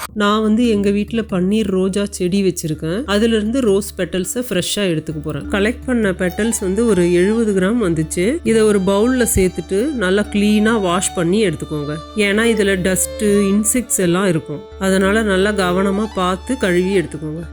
நான் வந்து எங்கள் வீட்டில் பன்னீர் ரோஜா செடி வச்சுருக்கேன். அதுலேருந்து ரோஸ் பெட்டல்ஸை ஃப்ரெஷ்ஷாக எடுத்துக்க போகிறேன். கலெக்ட் பண்ண பெட்டல்ஸ் வந்து ஒரு 70 கிராம் வந்துச்சு. இதை ஒரு பவுலில் சேர்த்துட்டு நல்லா க்ளீனாக வாஷ் பண்ணி எடுத்துக்கோங்க. ஏன்னா இதில் டஸ்ட்டு இன்செக்ட்ஸ் எல்லாம் இருக்கும். அதனால் நல்லா கவனமாக பார்த்து கழுவி எடுத்துக்கோங்க.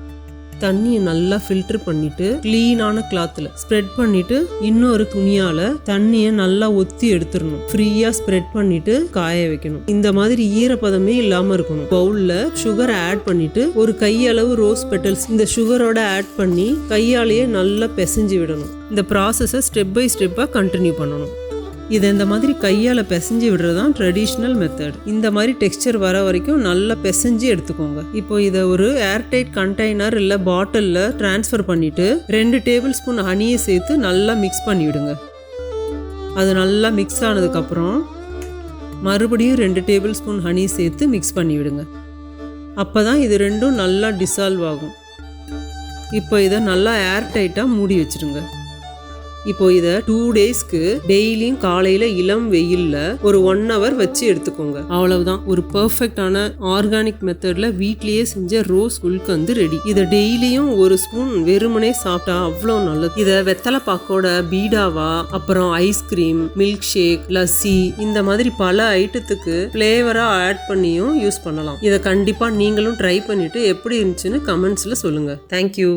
தண்ணியை நல்லா ஃபில்டர் பண்ணிட்டு க்ளீனான கிளாத்தில் ஸ்ப்ரெட் பண்ணிட்டு இன்னொரு துணியால் தண்ணியை நல்லா ஒத்தி எடுத்துடணும். ஃப்ரீயாக ஸ்ப்ரெட் பண்ணிட்டு காய வைக்கணும். இந்த மாதிரி ஈரப்பதமே இல்லாமல் இருக்கணும். பவுலில் சுகரை ஆட் பண்ணிட்டு ஒரு கையளவு ரோஸ் பெட்டல்ஸ் இந்த சுகரோட ஆட் பண்ணி கையாலேயே நல்லா பிசைஞ்சு விடணும். இந்த ப்ராசஸை ஸ்டெப் பை ஸ்டெப்பாக கண்டினியூ பண்ணணும். இதை இந்த மாதிரி கையால் பிசைஞ்சு விடுறது தான் ட்ரெடிஷ்னல் மெத்தட். இந்த மாதிரி டெக்ஸ்சர் வர வரைக்கும் நல்லா பிசைஞ்சு எடுத்துக்கோங்க. இப்போ இதை ஒரு ஏர்டைட் கண்டெய்னர் இல்லை பாட்டிலில் ட்ரான்ஸ்ஃபர் பண்ணிவிட்டு 2 டேபிள் ஸ்பூன் ஹனியை சேர்த்து நல்லா மிக்ஸ் பண்ணிவிடுங்க. அது நல்லா மிக்ஸ் ஆனதுக்கப்புறம் மறுபடியும் 2 டேபிள் ஸ்பூன் ஹனி சேர்த்து மிக்ஸ் பண்ணிவிடுங்க. அப்போ தான் இது ரெண்டும் நல்லா டிசால்வ் ஆகும். இப்போ இதை நல்லா ஏர்டைட்டாக மூடி வச்சுருங்க. இப்போ இதை 2 டேஸ்க்கு டெய்லியும் காலையில் இளம் வெயிலில் ஒரு 1 hour வச்சு எடுத்துக்கோங்க. அவ்வளவுதான். ஒரு பர்ஃபெக்டான ஆர்கானிக் மெத்தடில் வீட்லேயே செஞ்ச ரோஸ் குல்கந்து ரெடி. இதை டெய்லியும் 1 ஸ்பூன் வெறுமனே சாப்பிட்டா அவ்வளோ நல்லது. இதை வெத்தலை பாக்கோட பீடாவா, அப்புறம் ஐஸ்கிரீம், மில்க் ஷேக், லஸ்ஸி இந்த மாதிரி பல ஐட்டத்துக்கு ஃப்ளேவராக ஆட் பண்ணியும் யூஸ் பண்ணலாம். இதை கண்டிப்பாக நீங்களும் ட்ரை பண்ணிவிட்டு எப்படி இருந்துச்சுன்னு கமெண்ட்ஸில் சொல்லுங்கள். தேங்க்யூ.